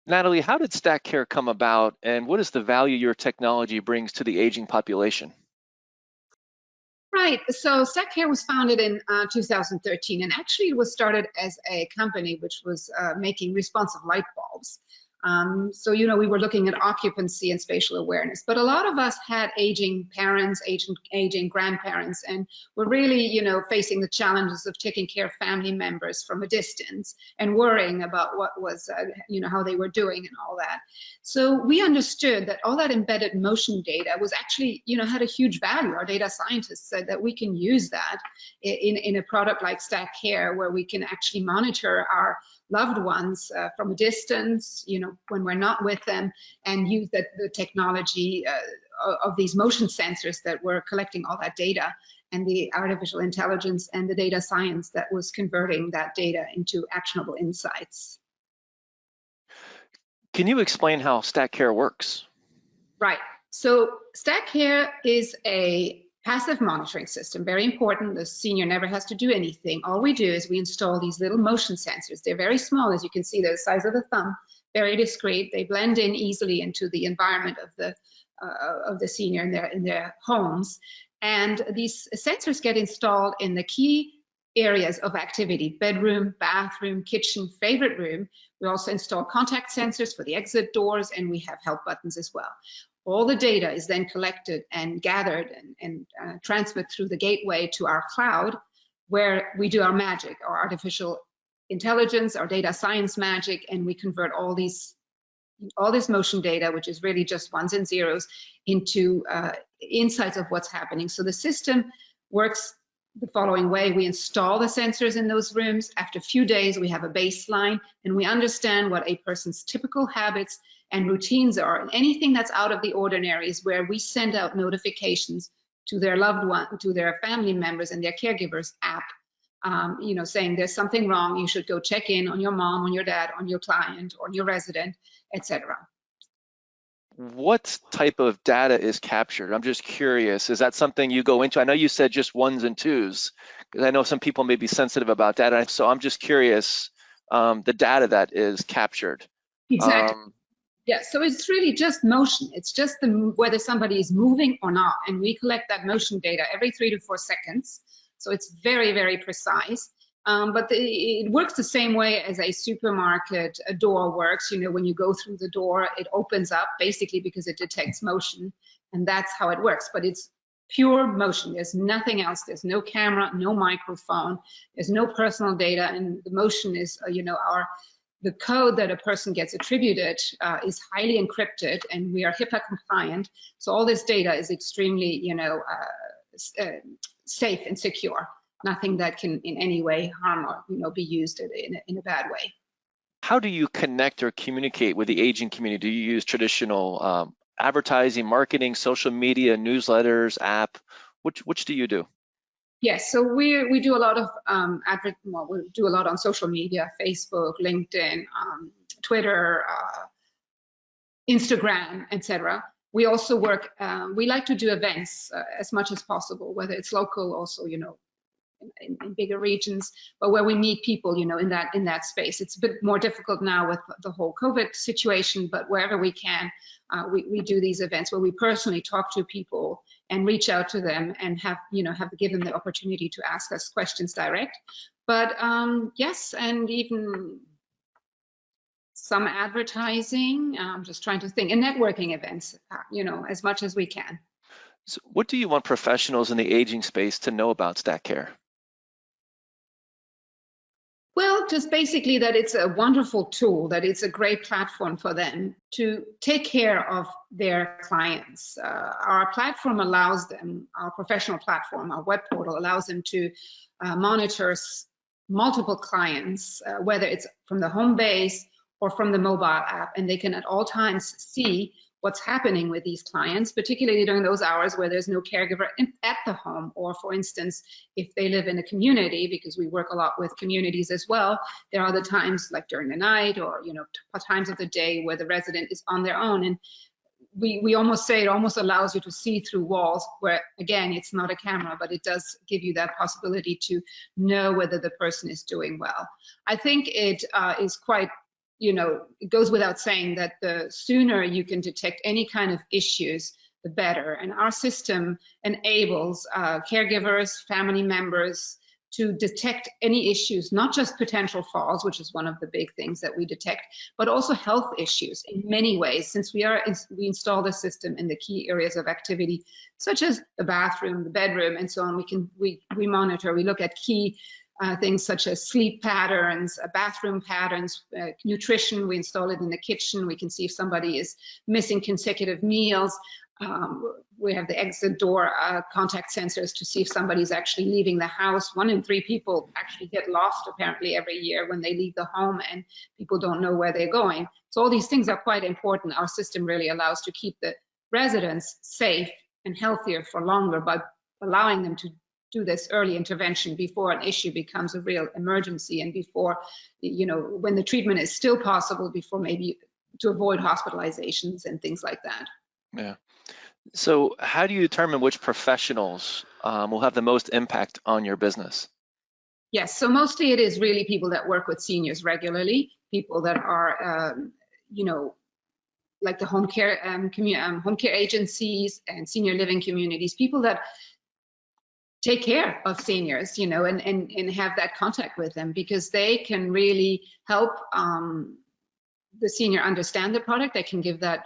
Natalie, how did StackCare come about, and what is the value your technology brings to the aging population? Right. So StackCare was founded in 2013, and actually it was started as a company which was making responsive light bulbs. So, we were looking at occupancy and spatial awareness, but a lot of us had aging parents, aging grandparents, and we're really, facing the challenges of taking care of family members from a distance and worrying about what was, how they were doing and all that. So we understood that all that embedded motion data was actually, had a huge value. Our data scientists said that we can use that in a product like StackCare, where we can actually monitor our loved ones from a distance, when we're not with them, and use the technology of these motion sensors that were collecting all that data, and the artificial intelligence and the data science that was converting that data into actionable insights. Can you explain how StackCare works? Right. So StackCare is a passive monitoring system, very important. The senior never has to do anything. All we do is we install these little motion sensors. They're very small, as you can see, they're the size of the thumb, very discreet. They blend in easily into the environment of the senior in their homes. And these sensors get installed in the key areas of activity: bedroom, bathroom, kitchen, favorite room. We also install contact sensors for the exit doors, and we have help buttons as well. All the data is then collected and gathered and transferred through the gateway to our cloud, where we do our magic, our artificial intelligence, our data science magic, and we convert all this motion data, which is really just ones and zeros, into insights of what's happening. So the system works the following way. We install the sensors in those rooms. After a few days, we have a baseline, and we understand what a person's typical habits and routines are. And anything that's out of the ordinary is where we send out notifications to their loved one, to their family members and their caregivers app, saying there's something wrong, you should go check in on your mom, on your dad, on your client, on your resident, etc. What type of data is captured? I'm just curious. Is that something you go into? I know you said just ones and twos, because I know some people may be sensitive about data. So I'm just curious, the data that is captured. Exactly. Yeah, so it's really just motion. It's just whether somebody is moving or not. And we collect that motion data every 3 to 4 seconds. So it's very, very precise. But it works the same way as a supermarket door works. When you go through the door, it opens up basically because it detects motion. And that's how it works. But it's pure motion. There's nothing else. There's no camera, no microphone. There's no personal data. And the motion is, the code that a person gets attributed is highly encrypted, and we are HIPAA compliant. So all this data is extremely, safe and secure. Nothing that can in any way harm or, be used in a bad way. How do you connect or communicate with the aging community? Do you use traditional advertising, marketing, social media, newsletters, app? Which do you do? Yes, so we do a lot of we do a lot on social media: Facebook, LinkedIn, Twitter, Instagram, etc. We also work. We like to do events as much as possible, whether it's local, also in bigger regions, but where we meet people, in that space. It's a bit more difficult now with the whole COVID situation, but wherever we can, we do these events where we personally talk to people and reach out to them and have given the opportunity to ask us questions direct. But yes, and even some advertising. I'm just trying to think, and networking events, as much as we can. So what do you want professionals in the aging space to know about StackCare? Well, just basically that it's a wonderful tool, that it's a great platform for them to take care of their clients. Our platform allows them, our professional platform, our web portal allows them to monitor multiple clients, whether it's from the home base or from the mobile app, and they can at all times see what's happening with these clients, particularly during those hours where there's no caregiver at the home, or for instance, if they live in a community, because we work a lot with communities as well, there are the times like during the night or times of the day where the resident is on their own, and we almost say it almost allows you to see through walls, where again, it's not a camera, but it does give you that possibility to know whether the person is doing well. I think it is quite it goes without saying that the sooner you can detect any kind of issues, the better. And our system enables caregivers, family members to detect any issues, not just potential falls, which is one of the big things that we detect, but also health issues in many ways, since we install the system in the key areas of activity, such as the bathroom, the bedroom, and so on. We monitor, we look at key things such as sleep patterns, bathroom patterns, nutrition. We install it in the kitchen. We can see if somebody is missing consecutive meals. We have the exit door contact sensors to see if somebody's actually leaving the house. 1 in 3 people actually get lost apparently every year when they leave the home, and people don't know where they're going. So all these things are quite important. Our system really allows to keep the residents safe and healthier for longer by allowing them to do this early intervention before an issue becomes a real emergency, and before, when the treatment is still possible, before maybe to avoid hospitalizations and things like that. Yeah. So how do you determine which professionals will have the most impact on your business? Yes, so mostly it is really people that work with seniors regularly, people that are, like the home care agencies and senior living communities, people that take care of seniors, and have that contact with them, because they can really help the senior understand the product. They can give that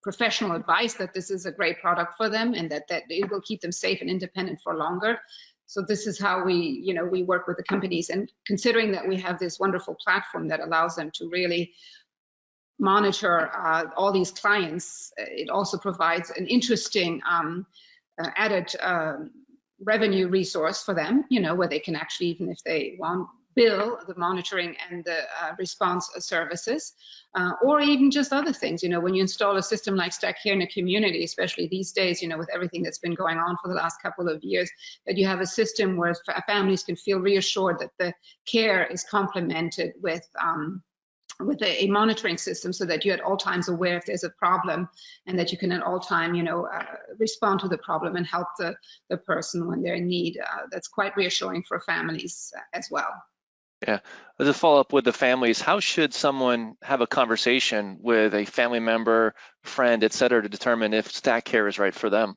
professional advice that this is a great product for them, and that it will keep them safe and independent for longer. So this is how we work with the companies. And considering that we have this wonderful platform that allows them to really monitor all these clients, it also provides an interesting added revenue resource for them, where they can actually, even if they want, bill the monitoring and the response services, or even just other things. When you install a system like StackCare in a community, especially these days, with everything that's been going on for the last couple of years, that you have a system where families can feel reassured that the care is complemented with a monitoring system, so that you're at all times aware if there's a problem, and that you can at all time, respond to the problem and help the person when they're in need. That's quite reassuring for families as well. Yeah. As a follow-up with the families, how should someone have a conversation with a family member, friend, et cetera, to determine if StackCare is right for them?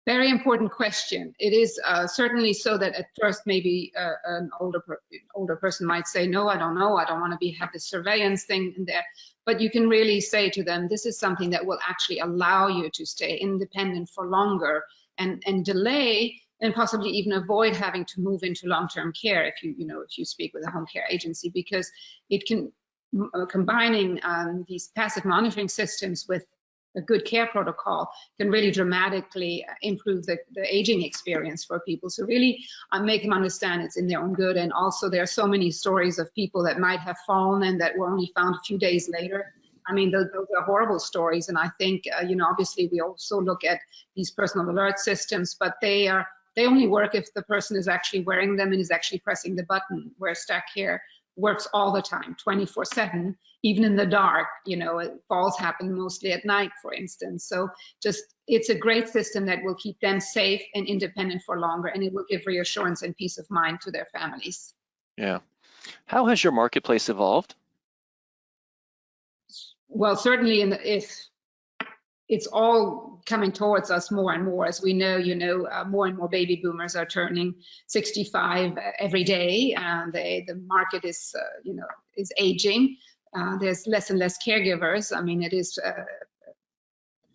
Very important question. It is certainly so that at first maybe an older person might say, no, I don't know, I don't want to have this surveillance thing in there. But you can really say to them, this is something that will actually allow you to stay independent for longer, and delay, and possibly even avoid having to move into long-term care if you speak with a home care agency, because it can combining these passive monitoring systems with a good care protocol can really dramatically improve the aging experience for people. So really make them understand it's in their own good. And also there are so many stories of people that might have fallen and that were only found a few days later. I mean, those are horrible stories. And I think, obviously we also look at these personal alert systems, but they only work if the person is actually wearing them and is actually pressing the button, where StackCare works all the time, 24/7, even in the dark. Falls happen mostly at night, for instance. So it's a great system that will keep them safe and independent for longer, and it will give reassurance and peace of mind to their families. Yeah. How has your marketplace evolved? Well, certainly if it's all coming towards us more and more. As we know, more and more baby boomers are turning 65 every day. The market is aging. There's less and less caregivers. I mean, it is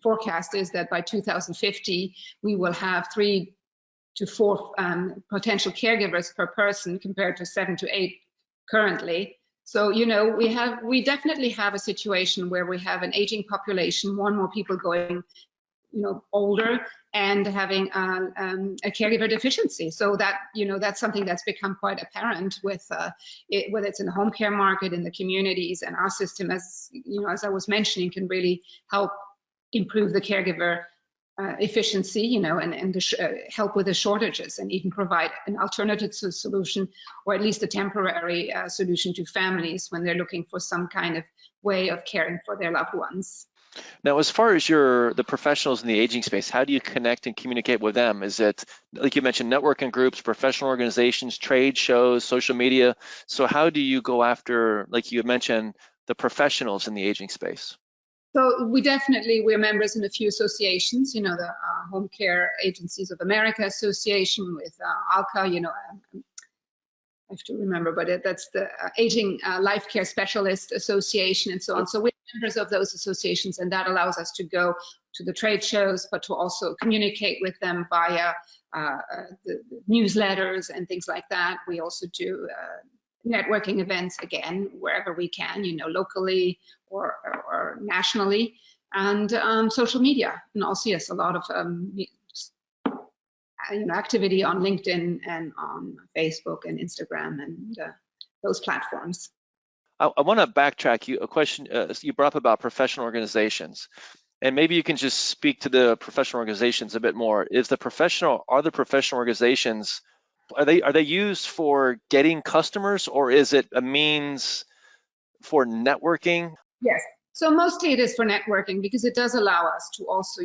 forecast is that by 2050 we will have 3 to 4 potential caregivers per person, compared to 7 to 8 currently. So, we definitely have a situation where we have an aging population, more and more people going, older, and having a caregiver deficiency. So that, that's something that's become quite apparent with whether it's in the home care market, in the communities, and our system, as I was mentioning, can really help improve the caregiver efficiency, and help with the shortages, and even provide an alternative solution, or at least a temporary solution to families when they're looking for some kind of way of caring for their loved ones. Now, as far as the professionals in the aging space, how do you connect and communicate with them? Is it, like you mentioned, networking groups, professional organizations, trade shows, social media? So how do you go after, like you mentioned, the professionals in the aging space? So we're members in a few associations, the Home Care Agencies of America Association with ALCA, I have to remember, but that's the Aging Life Care Specialist Association and so on. So we're members of those associations, and that allows us to go to the trade shows, but to also communicate with them via the newsletters and things like that. We also do networking events, again, wherever we can, locally or nationally, and social media. And also, yes, a lot of activity on LinkedIn and on Facebook and Instagram and those platforms. I want to backtrack you a question you brought up about professional organizations, and maybe you can just speak to the professional organizations a bit more. Are the professional organizations, are they used for getting customers, or is it a means for networking? Yes. So mostly it is for networking, because it does allow us to also,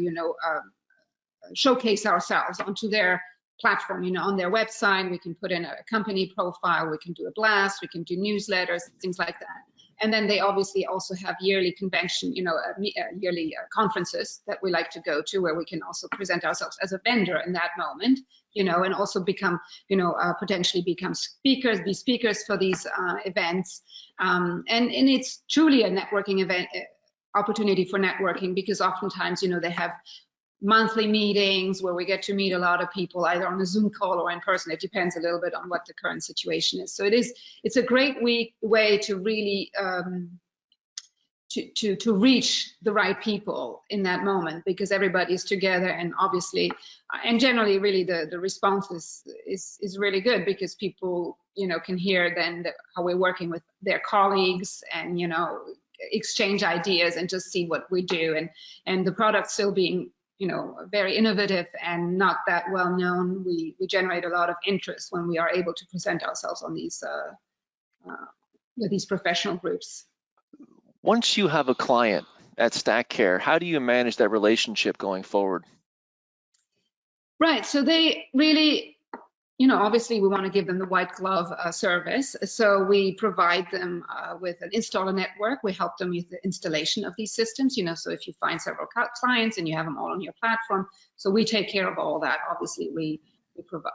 showcase ourselves onto their platform, on their website. We can put in a company profile, we can do a blast, we can do newsletters, things like that. And then they obviously also have yearly convention, yearly conferences that we like to go to, where we can also present ourselves as a vendor in that moment, and also become, potentially become be speakers for these events. And it's truly a networking event, opportunity for networking, because oftentimes, they have monthly meetings where we get to meet a lot of people, either on a Zoom call or in person. It depends a little bit on what the current situation is. So it's a great way to really to reach the right people in that moment, because everybody's together, and obviously and generally really the response is really good, because people can hear then how we're working with their colleagues, and exchange ideas and just see what we do, and the product still being very innovative and not that well known. We generate a lot of interest when we are able to present ourselves on these with these professional groups. Once you have a client at StackCare, how do you manage that relationship going forward? Right. So they really, obviously we want to give them the white glove service. So we provide them with an installer network. We help them with the installation of these systems, so if you find several clients and you have them all on your platform, so we take care of all that. Obviously we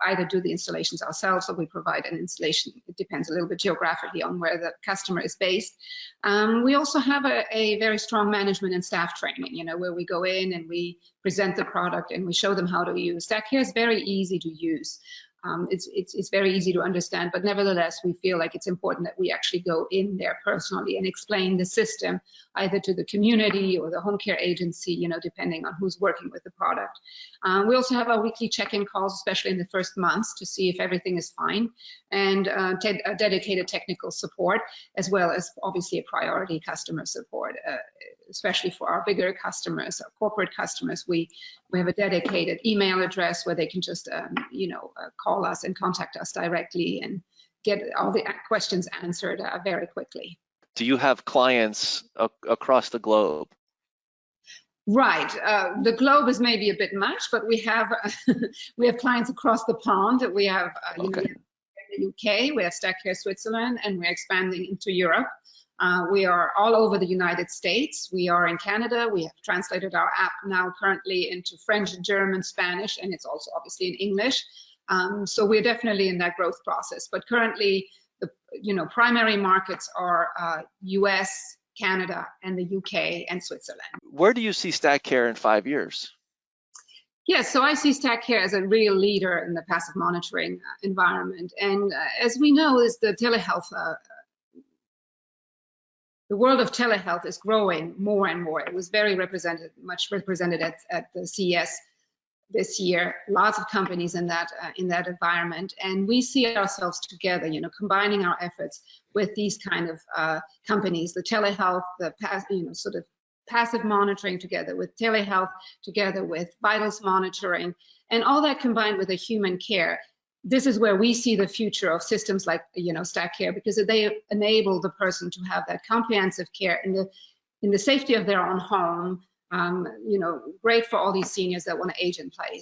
either do the installations ourselves, or we provide an installation. It depends a little bit geographically on where the customer is based. We also have a very strong management and staff training, where we go in and we present the product and we show them how to use. StackCare is very easy to use. It's very easy to understand, but nevertheless, we feel like it's important that we actually go in there personally and explain the system, either to the community or the home care agency, depending on who's working with the product. We also have our weekly check-in calls, especially in the first months, to see if everything is fine, and dedicated technical support, as well as obviously a priority customer support. Especially for our bigger customers, our corporate customers, we have a dedicated email address where they can just, call us and contact us directly and get all the questions answered very quickly. Do you have clients across the globe? Right. The globe is maybe a bit much, but we have we have clients across the pond. We have, Okay. in the UK, we have StackCare Switzerland, and we're expanding into Europe. We are all over the United States. We are in Canada. We have translated our app now currently into French, German, Spanish, and it's also obviously in English. So we're definitely in that growth process. But currently, the primary markets are US, Canada, and the UK and Switzerland. Where do you see StackCare in 5 years? Yes, so I see StackCare as a real leader in the passive monitoring environment. And as we know, is the telehealth the world of telehealth is growing more and more. It was very much represented at the CES this year. Lots of companies in that environment, and we see ourselves together, combining our efforts with these kind of companies, the telehealth, the sort of passive monitoring together with telehealth, together with vitals monitoring, and all that combined with a human care. This is where we see the future of systems like, StackCare, because they enable the person to have that comprehensive care in the in the safety of their own home. You know, great for all these seniors that want to age in place.